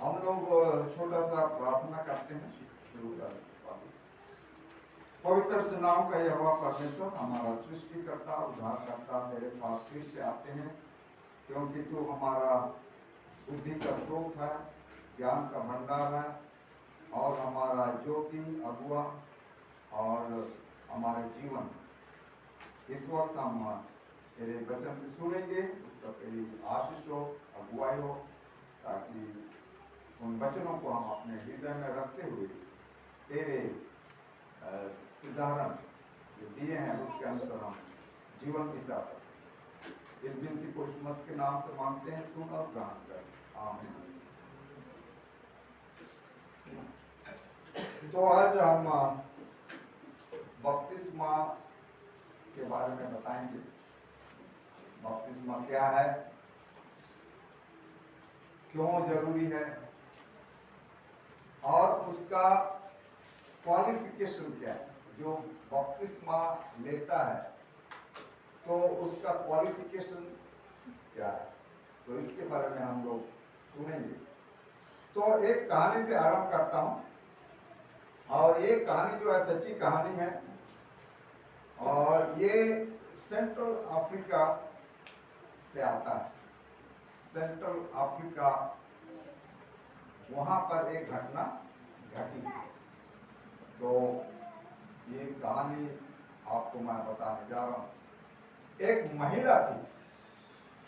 हम लोग छोटा सा प्रार्थना करते हैं शुरू करने से पहले। पवित्र से नाम का यहोवा परमेश्वर हमारा सृष्टिकर्ता उद्धारकर्ता तेरे पास फिर से आते हैं, क्योंकि तू हमारा बुद्धि का स्रोत है, ज्ञान का भंडार है और हमारा ज्योति अगुआ और हमारे जीवन। इस वक्त हम तेरे वचन से सुनेंगे, उसका तेरी आशीष हो, अगुवाई हो, ताकि उन वचनों को हम अपने हृदय में रखते हुए तेरे उदाहरण जो दिए हैं उसके अनुसार हम जीवन बिता सकते। इस विनती को यीशु मसीह के नाम से मांगते हैं, सुन और ग्रहण कर, आमीन। तो आज हम बपतिस्मा के बारे में बताएंगे। बपतिस्मा क्या है, क्यों जरूरी है और उसका क्वालिफिकेशन क्या है। जो बपतिस्मा लेता है तो उसका क्वालिफिकेशन क्या है, तो इसके बारे में हम लोग सुनेंगे। तो एक कहानी से आरंभ करता हूं, और ये कहानी जो है सच्ची कहानी है, और ये सेंट्रल अफ्रीका से आता है। सेंट्रल अफ्रीका, वहां पर एक घटना घटी थी। तो ये कहानी आपको मैं बताने जा रहा हूं। एक महिला थी,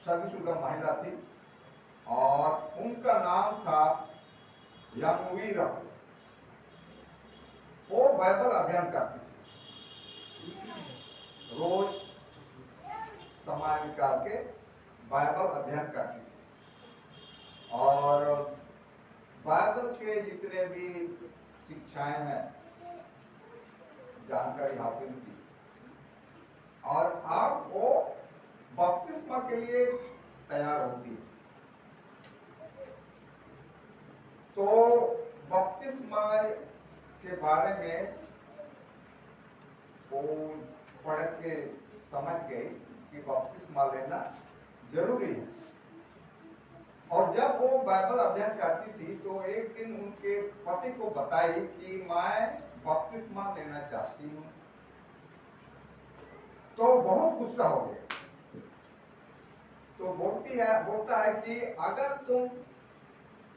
शादीशुदा महिला थी, और उनका नाम था यंगवीरा। वो बाइबल अध्ययन करती थी, रोज समय निकाल के बाइबल अध्ययन करती थी, और बाइबल के जितने भी शिक्षाएं हैं जानकारी हासिल की, और अब वो बपतिस्मा के लिए तैयार होती है। तो बपतिस्मा के बारे में वो पढ़ के समझ गई कि बपतिस्मा लेना जरूरी है। और जब वो बाइबल अध्ययन करती थी तो एक दिन उनके पति को बताई कि मैं बपतिस्मा लेना चाहती हूँ। तो बहुत गुस्सा हो गया। तो बोलता है कि अगर तुम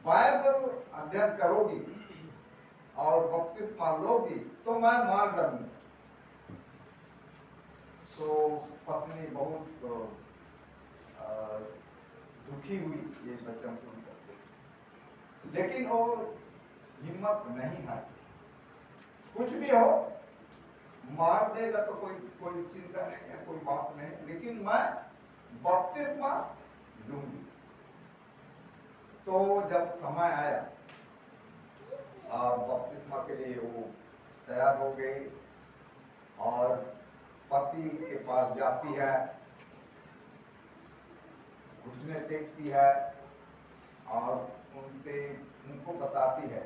बाइबल अध्ययन करोगी और बपतिस्मा लोगी तो मैं मार डालूंगी। तो पत्नी बहुत दुखी हुई ये वचन सुनकर, लेकिन वो हिम्मत नहीं है। कुछ भी हो, मार देगा तो कोई चिंता नहीं है, कोई बात नहीं, लेकिन मैं बपतिस्मा लूंगी। तो जब समय आया बपतिस्मा के लिए, वो तैयार हो गई और पति के पास जाती है, घुटने टेकती है और उनको बताती है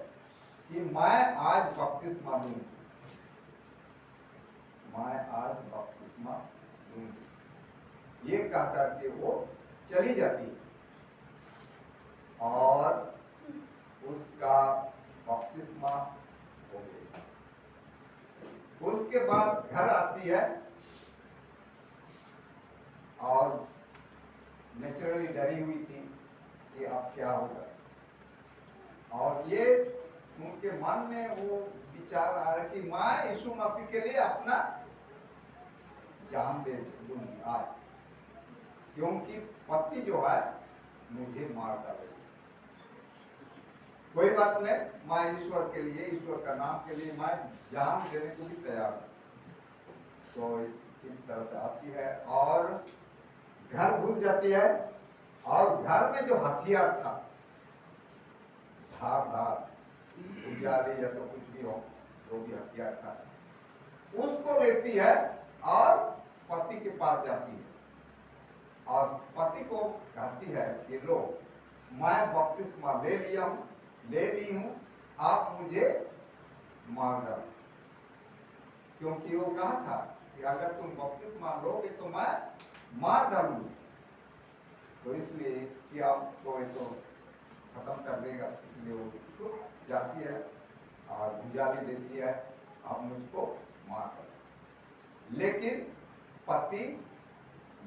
कि मैं आज बपतिस्मा लूंगी, मैं आज बपतिस्मा लूंगी। ये कह करके वो चली जाती है और उसका बपतिस्मा हो गया। उसके बाद घर आती है और नेचुरली डरी हुई थी कि अब क्या होगा, और ये उनके मन में वो विचार आ रहा कि मैं यीशु मसीह के लिए अपना जान दे दूंगी आज, क्योंकि पति जो है मुझे मार डालेगा। कोई बात नहीं, मैं ईश्वर के लिए, ईश्वर का नाम के लिए मैं जान देने को भी तैयार हूं। तो इस तरह से आती है और घर घुस जाती है, और घर में जो हथियार था, धार उजाले या तो कुछ भी हो, जो भी हथियार था, उसको लेती है और पति के पास जाती है और पति को कहती है कि लो, मैं बपतिस्मा ले ली हूं, आप मुझे मार डालो। क्योंकि वो कहा था कि अगर तुम बपतिस्मा लोगे तो मैं मार डालूंगी। तो इसलिए कि आप तो ये तो खत्म खत्म कर देगा, इसलिए वो तो जाती है और गुजारी देती है, आप मुझको मार कर। लेकिन पति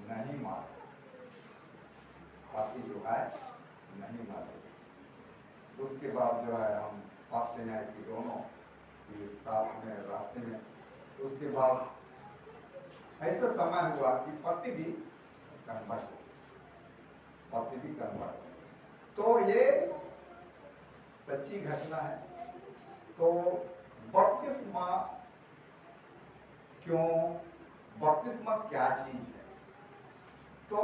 नहीं मारे, पति जो है नहीं मारे। उसके बाद जो है हम पाते हैं कि दोनों ये साथ में रास्ते में, उसके बाद ऐसा समय हुआ कि पति भी कन्वर्ट, पति भी कन्वर्ट। तो ये सच्ची घटना है। तो बपतिस्मा क्यों, बपतिस्मा क्या चीज है, तो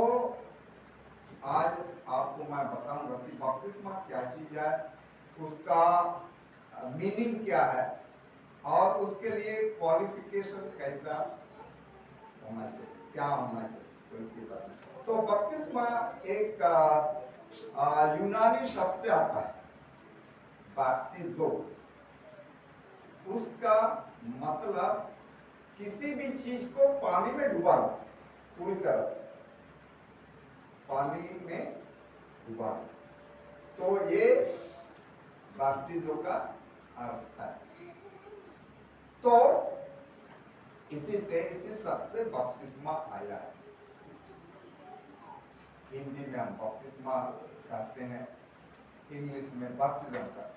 आज आपको मैं बताऊंगा कि बपतिस्मा क्या चीज है, उसका मीनिंग क्या है और उसके लिए क्वालिफिकेशन कैसा होना चाहिए, क्या होना चाहिए, तो इसके बारे में। तो बपतिस्मा एक यूनानी शब्द से आता है, बैप्टिज़ो। उसका मतलब किसी भी चीज को पानी में डुबाना, पूरी तरह से पानी में डुबाना, तो ये बैप्टिज़ो का अर्थ है। तो इसी शब्द से बपतिस्मा आया है। हिंदी में हम बपतिस्मा कहते हैं, इंग्लिश में बैप्टिज्म करते हैं।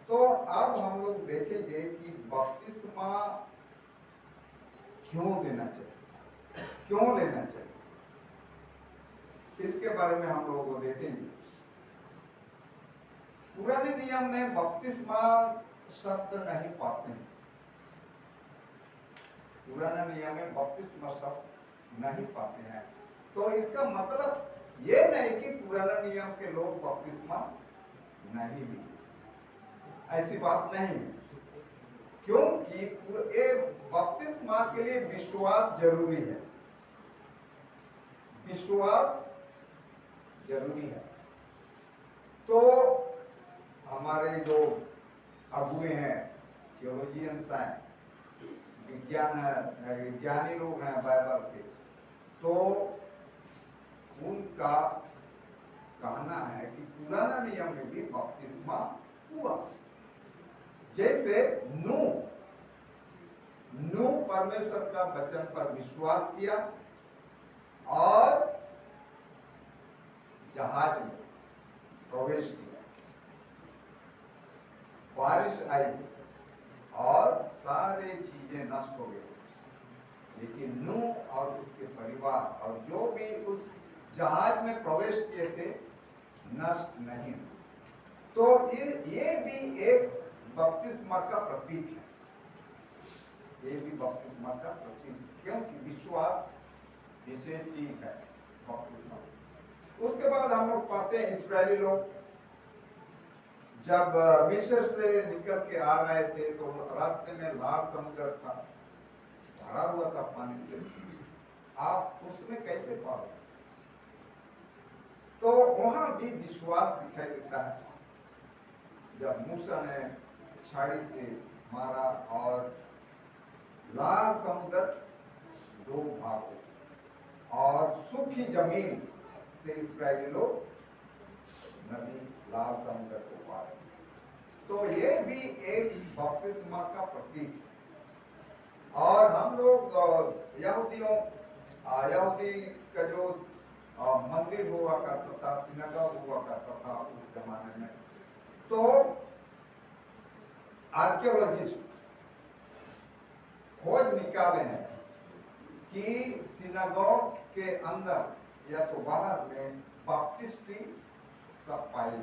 तो अब हम लोग देखेंगे कि बपतिस्मा क्यों देना चाहिए, क्यों लेना चाहिए, इसके बारे में हम लोग को देखेंगे। पुराने नियम में बपतिस्मा शब्द नहीं पाते हैं, पुराना नियम में बपतिस्मा शब्द नहीं पाते हैं। तो इसका मतलब ये नहीं कि पुराना नियम के लोग बपतिस्मा नहीं लिए, ऐसी बात नहीं, क्योंकि बपतिस्मा के लिए विश्वास जरूरी है, विश्वास जरूरी है। तो हमारे जो अगुए हैं, थियोलॉजियंस हैं, विज्ञानी लोग हैं बाइबल के, तो उनका कहना है कि पुराना नियम में भी बपतिस्मा हुआ। जैसे नूह परमेश्वर का वचन पर विश्वास किया और जहाज में प्रवेश किया, बारिश आई और सारे चीजें नष्ट हो गई, लेकिन नूह और उसके परिवार और जो भी उस जहाज में प्रवेश किए थे नष्ट नहीं। तो ये भी एक बपतिस्मा का प्रतीक है, ये भी बपतिस्मा का प्रतीक, क्योंकि विश्वास विशेष चीज है बपतिस्मा। उसके बाद हम लोग पाते हैं इस्राएली लोग जब मिस्र से निकल के आ रहे थे तो रास्ते में लाल समुद्र था, भरा हुआ था पानी से, आप उसमें कैसे पाओगे? तो वहां भी विश्वास दिखाई देता है। जब मूसा ने छाड़ी से मारा और लाल समुद्र दो भाग हो और सूखी जमीन से इस्राएली लोग नदी लाल समुद्र को पार, तो ये भी एक बपतिस्मा का प्रतीक है। और हम लोग यहूदी का जो मंदिर हुआ करता था, सिनेगॉग हुआ करता था उस जमाने में, तो आर्कियोलॉजिस्ट खोज निकाले हैं कि सिनेगॉग के अंदर या तो बाहर में बपटिस्टी सब पाई,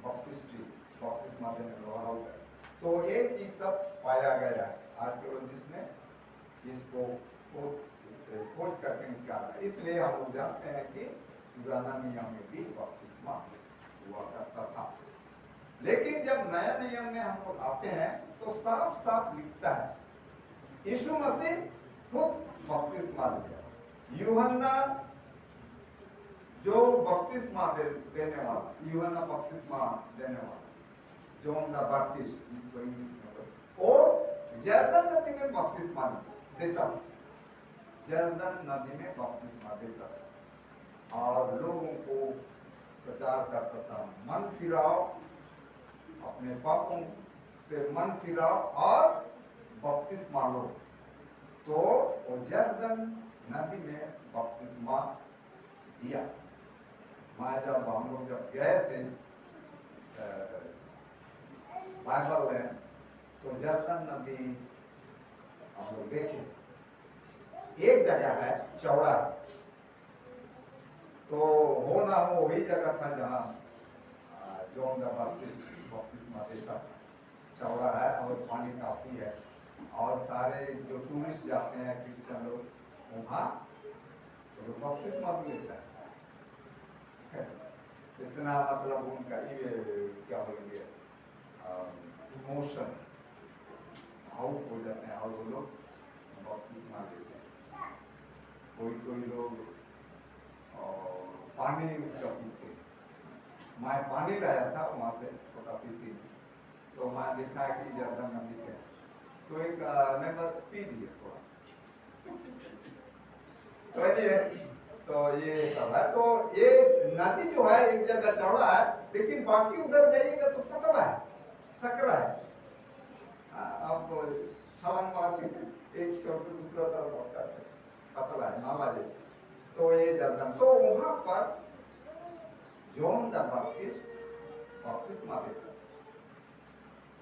बपतिस्मा देने वाला हौदा, तो ये चीज सब पाया गया है। आर्कियोलॉजिस्ट ने इसको खोज करके निकाला, इसलिए हम लोग जानते हैं कि पुराना नियम में भी बपतिस्मा हुआ करता था। लेकिन जब नया नियम में हम लोग आते हैं तो साफ साफ लिखता है यीशु मसीह खुद बपतिस्मा लिया। यूहन्ना जो बपतिस्मा देने वाला, यूहन्ना बपतिस्मा देने वाला, जॉन द बैप्टिस्ट इसको इंग्लिश में, वो जर्दन नदी में बपतिस्मा देता था, जर्दन नदी में बपतिस्मा देता था और लोगों को प्रचार करता था, मन फिराओ, अपने पापों से मन फिराओ और बपतिस्मा लो। तो यरदन नदी में बपतिस्मा दिया। मैं जब हम लोग जब गए थे बाइबल में, तो यरदन नदी हम लोग देखे, एक जगह है चौड़ा, तो हो ना हो वही जगह था जहाँ जॉन द बपतिस्मा देता, चौड़ा है और पानी काफी है, और सारे जो टूरिस्ट जाते हैं क्रिश्चियन लोग वहाँ तो बपतिस्मा भी लेता है। इतना मतलब उनका ये क्या बोलेंगे इमोशन भावुक हो जाते हैं और वो लोग बपतिस्मा लेते हैं। कोई लोग पानी उसका पीते। मैं पानी लाया था वहाँ से छोटा सी, तो मैं देखा कि ज्यादा नदी है, तो एक मैं बस पी दिया थोड़ा। तो ये सब है। तो ये नदी जो है एक जगह चौड़ा है, लेकिन बाकी उधर जाइएगा तो पतला है, सकरा है। अब छलांग मार के एक छोर से दूसरा तरफ होता है, पतला है, नाला जैसे। तो ये जर्दन, तो वहां पर जॉन द बपतिस्मा देता,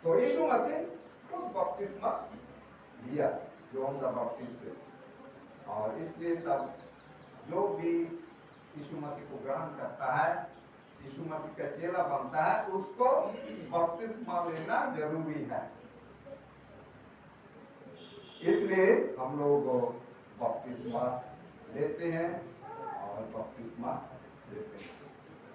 तो यीशु मसीह खुद बपतिस्मा लिया जॉन द बपतिस्ट से, और इसलिए तब जो भी यीशु मसीह को ग्रहण करता है, यीशु मसीह का चेला बनता है, उसको बपतिस्मा लेना जरूरी है। इसलिए हम लोग बपतिस्मा लेते हैं और बपतिस्मा लेते हैं।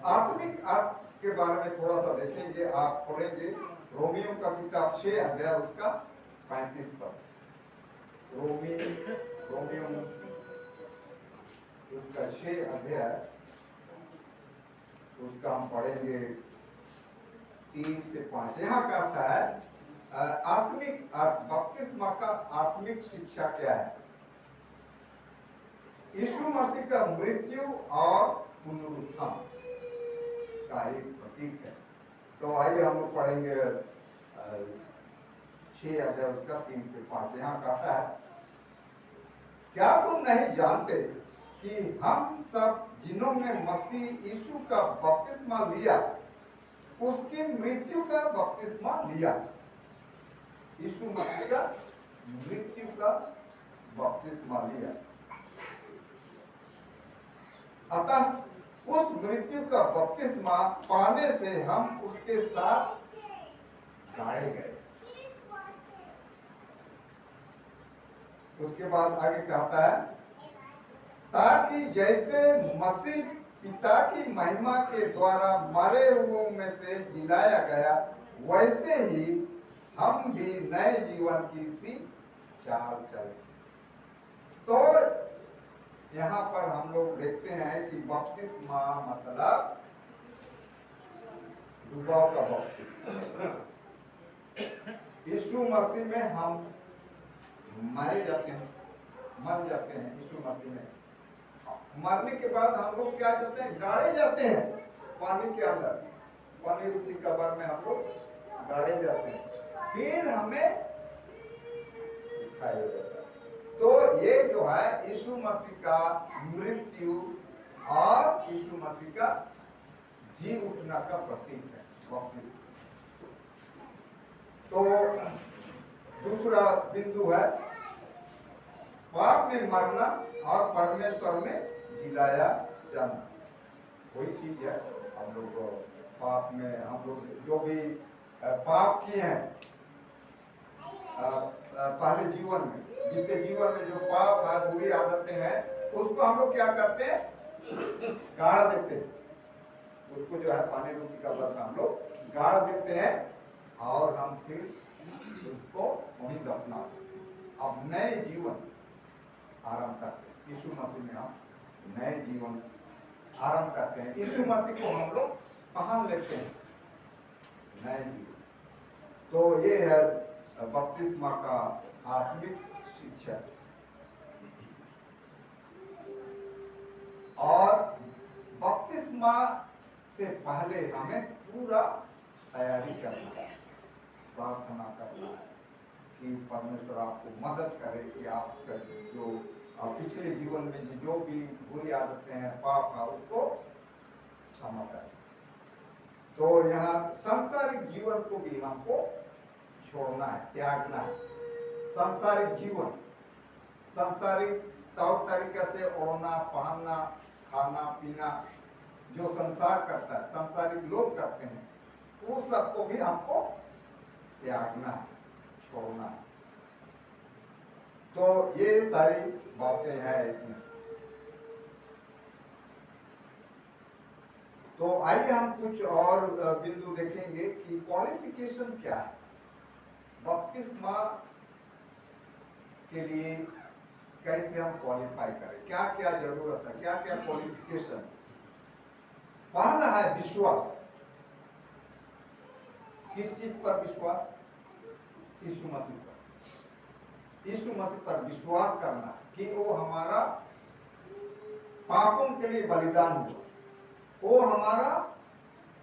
आत्मिक अर्थ के बारे में थोड़ा सा देखेंगे, आप पढ़ेंगे रोमियो का किताब 6 अध्याय उसका 35 पद। रोमियो उसका 6 अध्याय उसका हम पढ़ेंगे 3 से 5। यहाँ कहता है आत्मिक अर्थ, बपतिस्मा का आत्मिक शिक्षा क्या है? यीशु मसीह का मृत्यु और पुनरुत्थान का एक प्रतीक है। तो आइए हम लोग पढ़ेंगे 6 अध्याय उसका 3 से 5। यहाँ कहता है, क्या तुम नहीं जानते कि हम सब जिन्होंने मसीह यीशु का बपतिस्मा लिया, उसकी मृत्यु का बपतिस्मा लिया। यीशु मसीह का मृत्यु का बपतिस्मा लिया, अतः उस मृत्यु का बपतिस्मा पाने से हम उसके साथ गाड़े गए। उसके बाद आगे कहता है, ताकि जैसे मसीह पिता की महिमा के द्वारा मरे हुओं में से जिलाया गया, वैसे ही हम भी नए जीवन की सी चाल चले। तो यहाँ पर हम लोग देखते हैं कि बपतिस्मा मतलब डुबाव का बपतिस्मा। यीशु मसीह में हम मारे जाते हैं, मर जाते हैं। यीशु मसीह में मरने के बाद हम लोग क्या जाते हैं? गाड़े जाते हैं पानी के अंदर, पानी रूपी कब्र में हम लोग गाड़े जाते हैं, फिर हमें उठाया जाता है। तो ये जो है यीशु मसीह का मृत्यु और यीशु मसीह का जी उठना का प्रतीक है बपतिस्मा। तो दूसरा बिंदु है पाप में मरना और परमेश्वर में जिलाया जाना। वही चीज है, हम लोग पाप में, हम लोग जो भी पाप किए हैं पहले जीवन में, बीते जीवन में जो पाप है, बुरी आदतें हैं, उसको हम लोग क्या करते हैं? गाड़ देते हैं। उसको जो है पानी रूपी कब्र में हम लोग गाड़ देते हैं और हम फिर उसको वहीं दफना। अब नए जीवन आरंभ करते हैं। यीशु मसीह में हम नए जीवन आरंभ करते हैं। यीशु मसीह को हम लोग पहन लेते हैं, नए जीवन। तो ये है बपतिस्मा का आत्मिक शिक्षा। और बपतिस्मा से पहले हमें पूरा तैयारी करना है, प्रार्थना करना है कि परमेश्वर आपको मदद करे कि आप जो पिछले जीवन में जो भी बुरी आदतें हैं, पाप है, उसको क्षमा करें। तो यहाँ सांसारिक जीवन को भी हमको छोड़ना है, त्यागना है। सांसारिक जीवन, सांसारिक तौर तरीके से ओढ़ना, पहनना, खाना पीना जो संसार करता है, सांसारिक लोग करते हैं, उस सबको भी हमको त्यागना है, छोड़ना है। तो ये सारी बातें हैं इसमें। तो आइए हम कुछ और बिंदु देखेंगे कि क्वालिफिकेशन क्या है, बपतिस्मा के लिए कैसे हम क्वालिफाई करें, क्या क्या जरूरत है, क्या क्या क्वालिफिकेशन। पहला है विश्वास। किस चीज पर विश्वास? यीशु मसीह पर। यीशु मसीह पर विश्वास करना कि वो हमारा पापों के लिए बलिदान हुआ, वो हमारा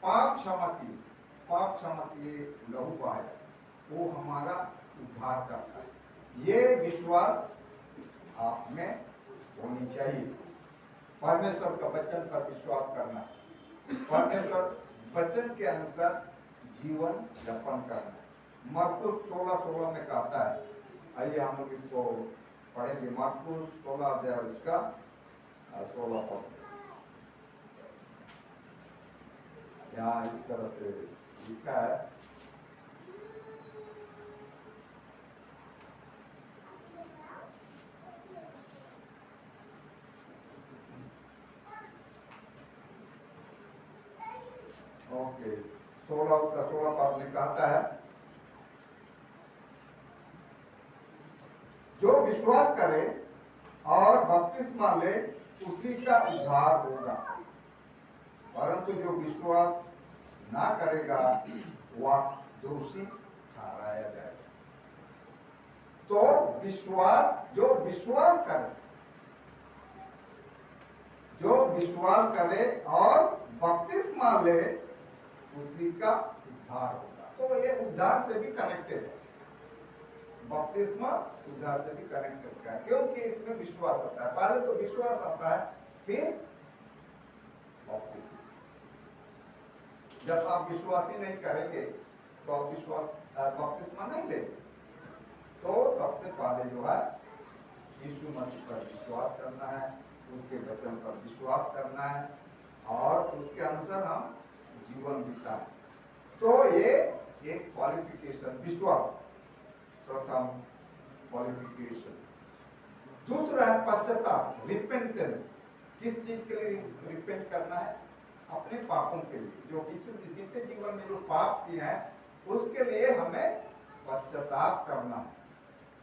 पाप क्षमा के लिए लहू बहाया, वो हमारा उद्धार करता है। ये विश्वास आप में होनी चाहिए। परमेश्वर का वचन पर विश्वास करना, परमेश्वर वचन के अनुसार जीवन यापन करना। मरकुस 16:16 में कहता है, आइए हम लोग इसको पढ़ेंगे। मरकुस 16 अध्याय उसका 16 पद। यहाँ इस तरह से लिखा है, ओके 16 पद में कहता है, जो विश्वास करे और बपतिस्मा ले उसी का उद्धार होगा, परंतु जो विश्वास ना करेगा वह दोषी ठहराया जाएगा। तो विश्वास, जो विश्वास करे और बपतिस्मा ले उसी का उद्धार होगा। तो ये उद्धार से भी कनेक्टेड है, बपतिस्मा उद्धार से भी कनेक्टेड है, क्योंकि इसमें विश्वास आता है। पहले तो विश्वास आता है, फिर बपतिस्मा। जब आप विश्वास ही नहीं करेंगे तो आप बपतिस्मा नहीं लेंगे। तो सबसे पहले जो है यीशु मसीह पर विश्वास करना है, उसके वचन पर विश्वास करना है और उसके अनुसार हम जीवन बिताएं। तो ये एक क्वालिफिकेशन, विश्वास प्रथम क्वालिफिकेशन। दूसरा है पश्चाताप, रिपेंटेंस। किस चीज के लिए रिपेंट करना है? अपने पापों के लिए, जो बीते जीवन में जो पाप किए हैं उसके लिए हमें पश्चाताप करना है,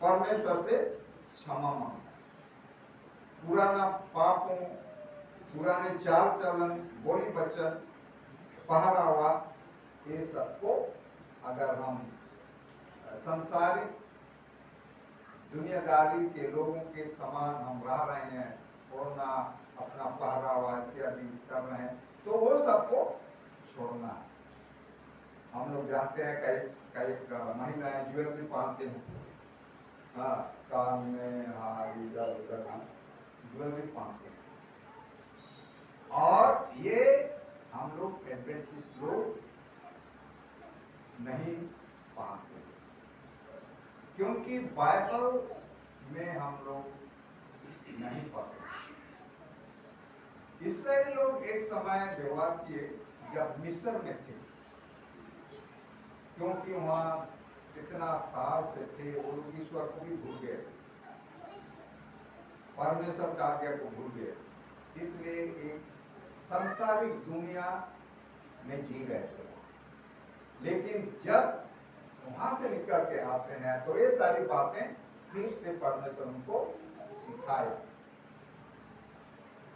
परमेश्वर से क्षमा मांगना। पुराना पापों, पुराने चाल चलन, बोली वचन, पहरावा, ये सबको अगर हम संसारिक दुनियादारी के लोगों के समान हम रह रहे हैं और ना अपना पहरावा इत्यादि कर रहे हैं, तो वो सबको छोड़ना है। हम लोग जानते हैं कई महिलाएं ज्वेलरी पहनते हैं, हाँ, कान में, हाँ, इधर उधर ज्वेलरी पहनते हैं, और ये हम लोग एडवेंटिस्ट लोग नहीं पहनते, क्योंकि बाइबल में हम लोग नहीं पढ़ते। इस्राएली लोग एक समय व्यवहार किए जब मिस्र में थे, क्योंकि वहां इतना साल से थे, वो लोग ईश्वर को भी भूल गए, परमेश्वर का आज्ञा को भूल गए, इसलिए एक सांसारिक दुनिया में जी रहे थे। लेकिन जब वहां से निकल के आते हैं तो ये सारी बातें फिर से परमेश्वर उनको सिखाए।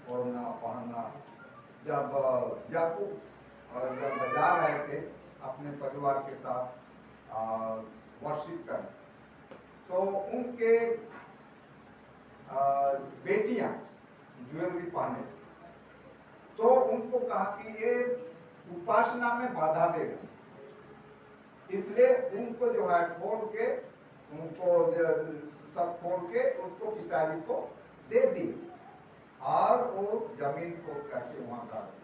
ओढ़ना पहनना, जब याकूब जब जा रहे थे अपने परिवार के साथ वर्शिप करने, तो उनके बेटियां ज्वेलरी पहने थे, तो उनको कहा कि ये उपासना में बाधा देगा। इसलिए उनको जो है खोल के, उनको सब खोल के उसको पिताजी को दे दी और वो जमीन को करके वहां डाल दी।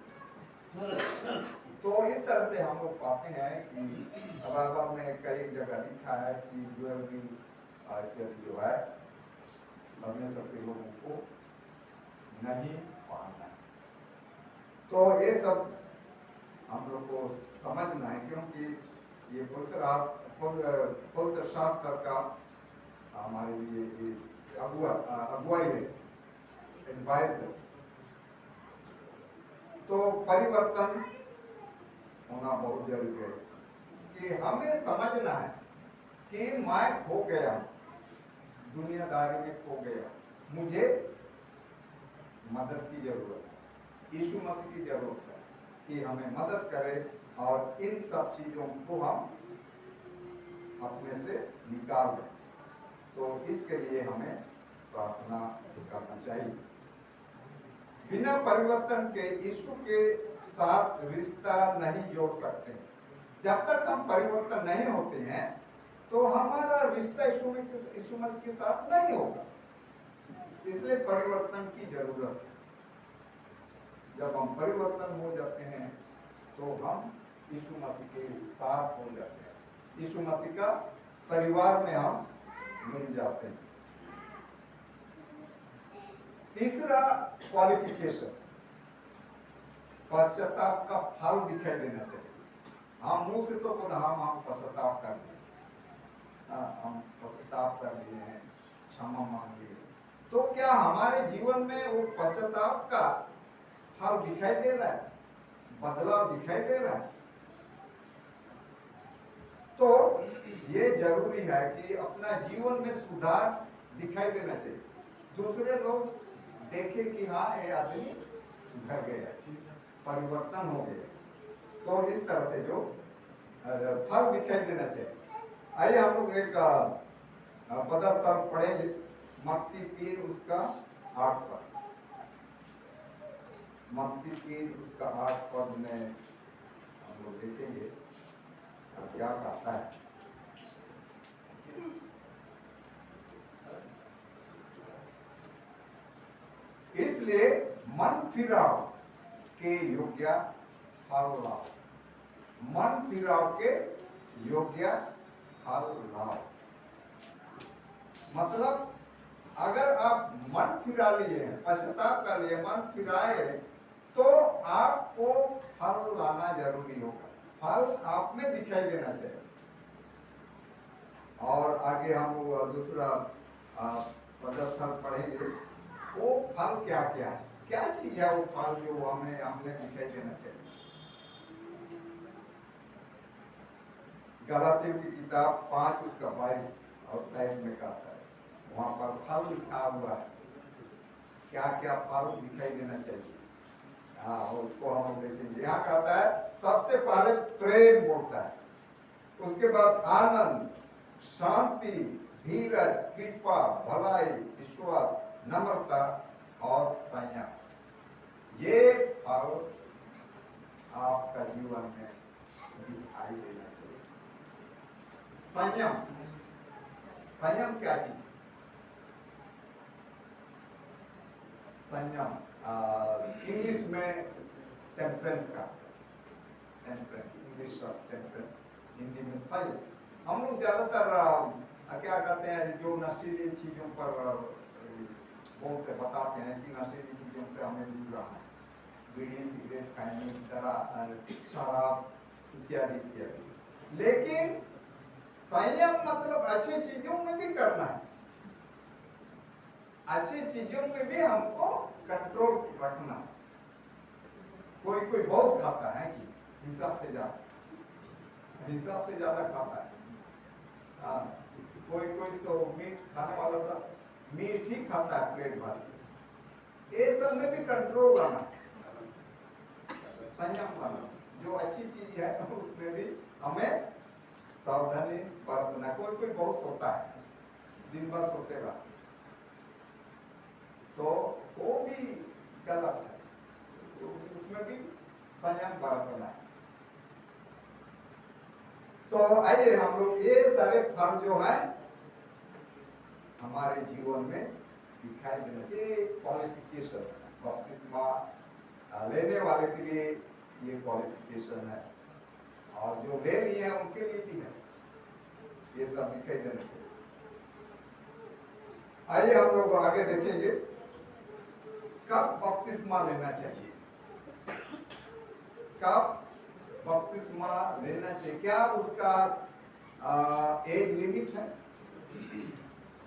तो इस तरह से हम लोग पाते हैं कि बाइबल में कई जगह लिखा है कि ज्वेलरी जो है परमेश्वर के लोगों को नहीं पाना है। तो ये सब हम लोग को समझना है, क्योंकि ये पवित्र शास्त्र का हमारे लिए अगुवाई है, एडवाइस है। तो परिवर्तन होना बहुत जरूरी है कि हमें समझना है कि मैं खो गया, दुनियादारी में खो गया, मुझे मदद की जरूरत है, यीशु मसीह की जरूरत है कि हमें मदद करे और इन सब चीजों को हम अपने से निकाल दें। तो इसके लिए हमें प्रार्थना करना चाहिए। बिना परिवर्तन के यीशु के साथ रिश्ता नहीं जोड़ सकते। जब तक हम परिवर्तन नहीं होते हैं तो हमारा रिश्ता यीशु मसीह के साथ नहीं होगा। इसलिए परिवर्तन की जरूरत है। जब हम परिवर्तन हो जाते हैं तो हम यीशु मसीह के साथ हो जाते हैं, यीशु मसीह का परिवार में हम मिल जाते हैं। तीसरा क्वालिफिकेशन, पश्चाताप का फल दिखाई देना चाहिए। हम मुंह से तो खुद हम पश्चाताप कर दिए, हम पश्चाताप कर दिए हैं, क्षमा मांग लिए, तो क्या हमारे जीवन में वो पश्चाताप का फल दिखाई दे रहा है, बदलाव दिखाई दे रहा है? तो ये जरूरी है कि अपना जीवन में सुधार दिखाई देना चाहिए। दूसरे लोग देखे कि हाँ ये आदमी सुधर गया, परिवर्तन हो गया। तो इस तरह से जो फल दिखाई देना चाहिए। आइए हम लोग एक पदस्थल पढ़ेंगे, मत्ती 3 उसका 8 पद। मत्ती 3 उसका 8 पद में हम लोग देखेंगे क्या कहता है। इसलिए मन फिराव के योग्य फल लाओ, मन फिराव के योग्य फल लाओ। मतलब अगर आप मन फिरा लिए, पश्चाताप कर लिए, मन फिराए, तो आपको फल लाना जरूरी होगा। फल आप में दिखाई देना चाहिए। और आगे हम दूसरा पदस्थल पढ़ेंगे, वो फल क्या क्या है, क्या चीज है वो फल जो हमें दिखाई देना चाहिए। गलातियों की किताब 5 उसका 22 और 23 में कहता है, वहां पर फल लिखा हुआ है, क्या क्या फल दिखाई देना चाहिए। हाँ, उसको हम देखेंगे। यहाँ कहता है सबसे पहले प्रेम बोलता है, उसके बाद आनंद, शांति, धीरज, कृपा, भलाई, विश्वास, नम्रता और संयम। ये फल आपका जीवन में दिखाई देना चाहिए। संयम, संयम क्या चीज? संयम इंग्लिश में टेम्परेंस का, टेम्परेंस इंग्लिश का टेम्परेंस, हिंदी में संयम। हम लोग ज्यादातर क्या कहते हैं, जो नशीली चीजों पर बोलते बताते हैं कि नशीली चीजों से हमें दूर रहना है, बीड़ी सिगरेट खाने, शराब इत्यादि इत्यादि। लेकिन संयम मतलब अच्छी चीजों में भी करना है, अच्छी चीजों में भी हमको कंट्रोल रखना। कोई कोई बहुत खाता है कि हिसाब से ज्यादा खाता है। कोई कोई तो मीट खाने वाला था, मीट ही खाता है प्लेट भर। ये सब में भी कंट्रोल लाना, संयम लाना। जो अच्छी चीज है उसमें भी हमें सावधानी बरतना। कोई कोई बहुत सोता है, दिन भर सोते रहा, तो वो भी गलत है। तो उसमें भी संयम बरतना है। तो आइए हम लोग ये सारे फल जो है हमारे जीवन में दिखाई देना चाहिए। क्वालिफिकेशन बपतिस्मा लेने वाले के लिए ये क्वालिफिकेशन है, और जो ले लिए हैं उनके लिए भी है, ये सब दिखाई देना चाहिए। आइए हम लोग आगे देखेंगे कब बपतिस्मा लेना चाहिए, कब बपतिस्मा लेना चाहिए, क्या उसका एज लिमिट है?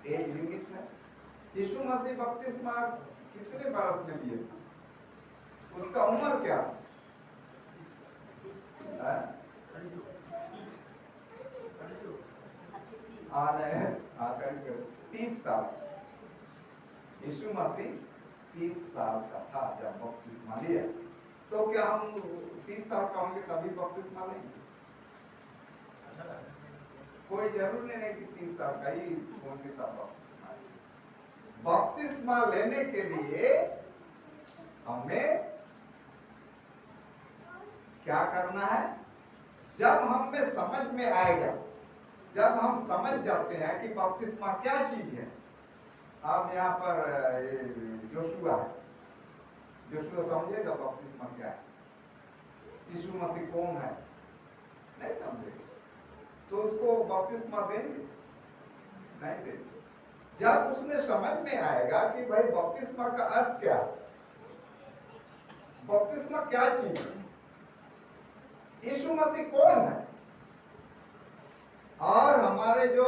एज लिमिट है। यीशु मसीह बपतिस्मा कितने बरस में लिए थे? उसका उम्र क्या है? 30 साल। यीशु मसीह 30 साल का था जब बपतिस्मा लिया। तो क्या हम 30 साल का होंगे तभी बपतिस्मा लेंगे? कोई जरूर नहीं है कि 30 साल का ही होंगे तब बपतिस्मा लेने के लिए हमें क्या करना है? जब हमें समझ में आएगा, जब हम समझ जाते हैं कि बपतिस्मा क्या चीज है। आप यहाँ पर जोशुआ है, जोशुआ समझेगा बपतिस्मा क्या है, यीशु मसीह कौन है, नहीं समझेगा, तो उसको बपतिस्मा देंगे? नहीं देंगे। जब उसमें समझ में आएगा कि भाई बपतिस्मा का अर्थ क्या है, बपतिस्मा क्या चीज है, यीशु मसीह कौन है, और हमारे जो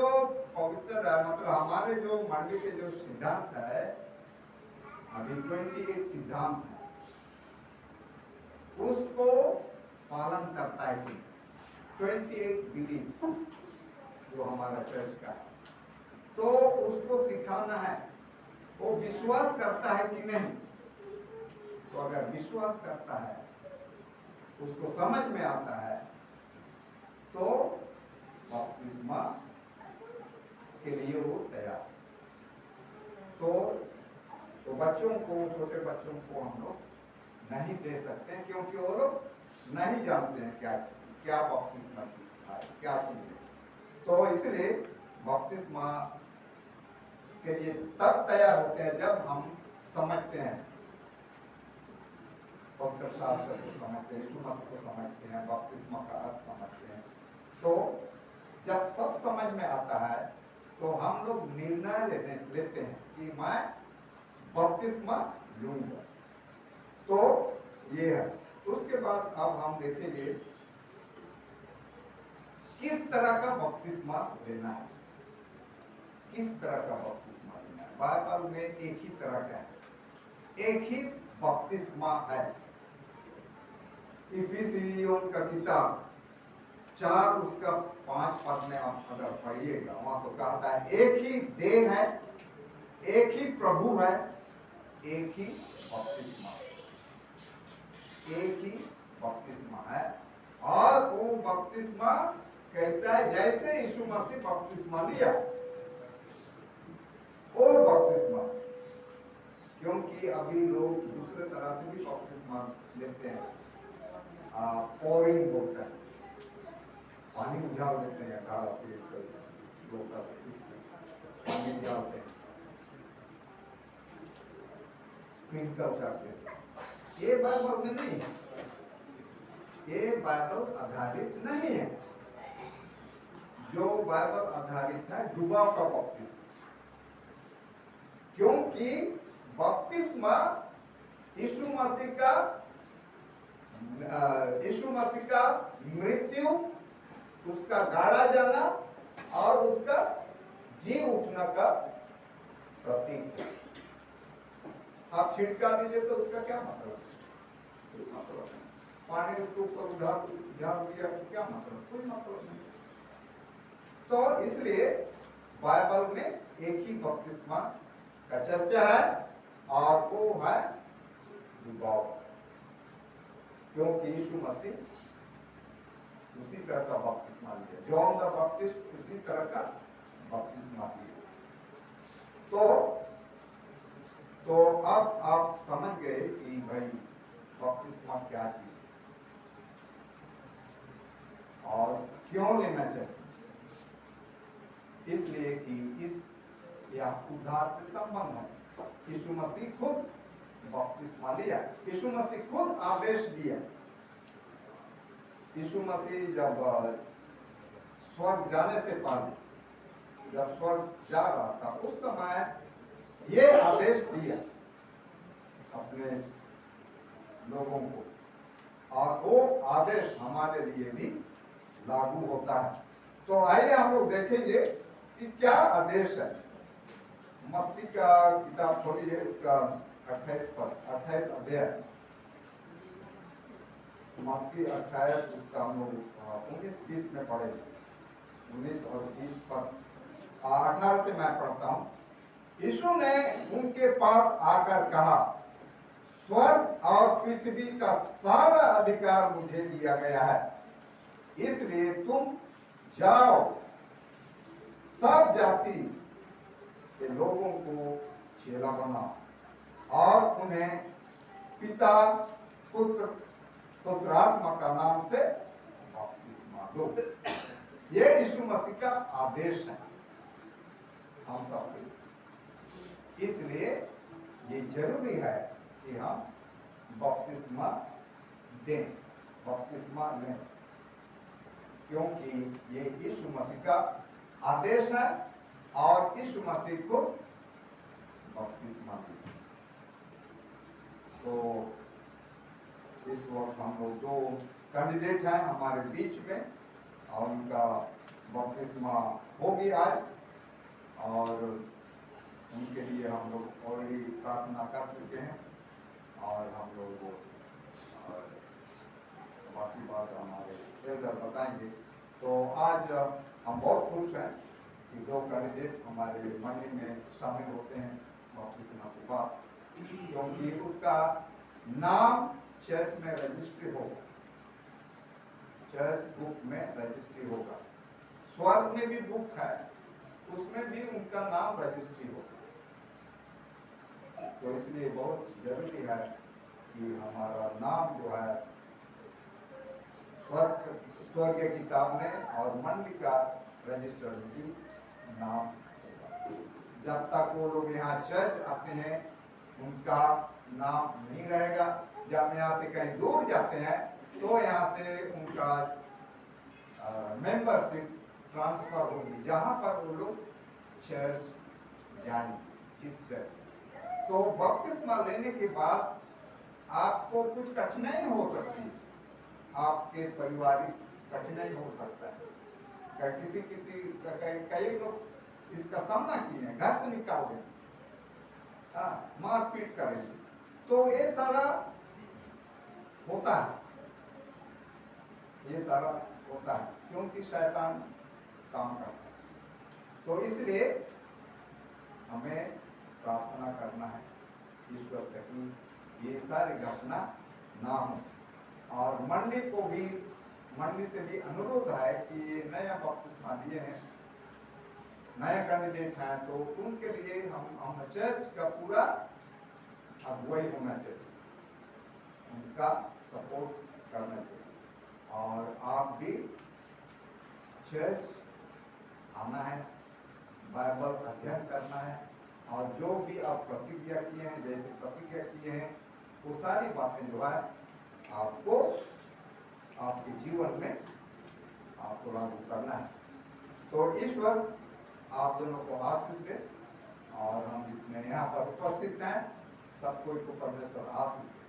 पवित्र मतलब हमारे जो मंडली के जो सिद्धांत है, अभी 28 सिद्धांत है, उसको पालन करता है कि 28 बिलीफ जो हमारा चर्च का है, तो उसको सिखाना है। वो विश्वास करता है कि नहीं? तो अगर विश्वास करता है, उसको समझ में आता है, तो बपतिस्मा के लिए वो तैयार। तो बच्चों को, छोटे बच्चों को हम लोग नहीं दे सकते हैं, क्योंकि वो लोग नहीं जानते हैं क्या क्या बपतिस्मा क्या चीज है। तो इसलिए बपतिस्मा के लिए तब तैयार होते हैं जब हम समझते हैं, पवित्र शास्त्र को समझते हैं, यीशु मसीह को समझते हैं, बपतिस्मा का अर्थ समझते हैं। तो जब सब समझ में आता है तो हम लोग निर्णय लेते हैं कि मैं बपतिस्मा लूंगा। तो ये है। उसके बाद अब हम देखेंगे किस तरह का बपतिस्मा लेना है, किस तरह का बपतिस्मा लेना है। बाइबल में एक ही तरह का है, एक ही बपतिस्मा है। इफिसियों का किताब 4 उसका 5 पद में आप अगर पढ़िएगा, वहां तो कहता है एक ही देह है, एक ही प्रभु है, एक ही बपतिस्मा, एक ही बपतिस्मा है। और वो बपतिस्मा कैसा है? जैसे यीशु मसीह बपतिस्मा लिया, वो बपतिस्मा। क्योंकि अभी लोग दूसरे तरह से भी बपतिस्मा लेते हैं, पोरिंग बोलते हैं, पानी उझाल देते हैं, ढाला से पानी उझालते हैं, स्प्रिंकल करते हैं। ये बाइबल में नहीं है, ये बाइबल आधारित नहीं है। जो बाइबल आधारित है डुबाव का बपतिस्मा, क्योंकि बपतिस्मा यीशु मसीह का मृत्यु, उसका गाड़ा जाना और उसका जी उठना का प्रतीक है। आप छिड़का दीजिए तो उसका क्या मतलब है? पानी उसके ऊपर उधार दिया तो क्या मतलब? कोई मतलब नहीं। तो इसलिए बाइबल में एक ही बपतिस्मा का चर्चा है, और वो है डुबाव, क्योंकि यीशु मसीह उसी तरह का बपतिस्मा लिया, जॉन द बैप्टिस्ट उसी तरह का बपतिस्मा लिया। तो अब आप समझ गए कि भाई बपतिस्मा क्या चीज है, और क्यों लेना चाहिए? इसलिए कि इस यह उद्धार से संबंध है। यीशु मसीह खुद बपतिस्मा लिया, यीशु मसीह खुद आदेश दिया। यीशु मसीह जब स्वर्ग जाने से पहले, जब स्वर्ग जा रहा था, उस समय ये आदेश दिया अपने लोगों को, और वो आदेश हमारे लिए भी लागू होता है। तो आइए हम लोग देखेंगे कि क्या आदेश है। मत्ती का किताब खोलिए, उसका 28 अध्याय, मत्ती 28 उसका हम लोग 19-20 में पढ़े, 19 और 20 पर 18 से मैं पढ़ता हूँ। यीशु ने उनके पास आकर कहा, स्वर्ग और पृथ्वी का सारा अधिकार मुझे दिया गया है, इसलिए तुम जाओ, सब जाति के लोगों को चेला बनाओ और उन्हें पिता पुत्र पुत्रात्मा का नाम से बपतिस्मा दो। ये यीशु मसीह का आदेश है हम सबके। इसलिए ये जरूरी है कि हम बपतिस्मा दें, बपतिस्मा लें, क्योंकि ये यीशु मसीह का आदेश है और यीशु मसीह को बपतिस्मा दें। तो इस वक्त हम लोग 2 कैंडिडेट हैं हमारे बीच में, और उनका बपतिस्मा हो गया है, और उनके लिए हम लोग ऑलरेडी प्रार्थना कर चुके हैं, और हम लोग बाकी बात हमारे एल्डर बताएंगे। तो आज हम बहुत खुश हैं कि 2 कैंडिडेट हमारे मंडली में शामिल होते हैं बपतिस्मा के बाद, क्योंकि उसका नाम चर्च में रजिस्ट्री होगा, चर्च बुक में रजिस्ट्री होगा। स्वर्ग में भी बुक है, उसमें भी उनका नाम रजिस्ट्री होगा। तो इसलिए बहुत जरूरी है कि हमारा नाम जो है स्वर्गीय किताब में और मंडली का रजिस्टर में भी नाम होगा। जब तक वो लोग यहाँ चर्च आते हैं उनका नाम नहीं रहेगा। जब यहाँ से कहीं दूर जाते हैं तो यहाँ से उनका मेंबरशिप ट्रांसफर होगी, जहाँ पर वो लोग चर्च जाएंगे, जिस चर्च। तो बपतिस्मा लेने के बाद आपको कुछ कठिनाई हो सकती है, आपके पारिवारिक कठिनाई हो सकता है। कई लोग इसका सामना किए हैं, घर से निकाल देंगे, मारपीट करेंगे, तो ये सारा होता है, ये सारा होता है, क्योंकि शैतान काम करता है। तो इसलिए हमें प्रार्थना करना है ईश्वर से कि ये सारी घटना ना हो, और मंडली को भी, मंडली से भी अनुरोध है कि ये नया बपतिस्मा लिए हैं, नया कैंडिडेट हैं, तो उनके लिए हम चर्च का पूरा अगुवाई होना चाहिए, उनका सपोर्ट करना चाहिए, और आप भी चर्च आना है, बाइबल अध्ययन करना है, और जो भी आप प्रतिज्ञा किए हैं, जैसे प्रतिज्ञा किए हैं, वो सारी बातें जो है आपको आपके जीवन में आपको लागू करना है। तो ईश्वर आप दोनों को आशीष दे, और हम जितने यहाँ पर उपस्थित हैं सब कोई को परमेश्वर आशीष दे।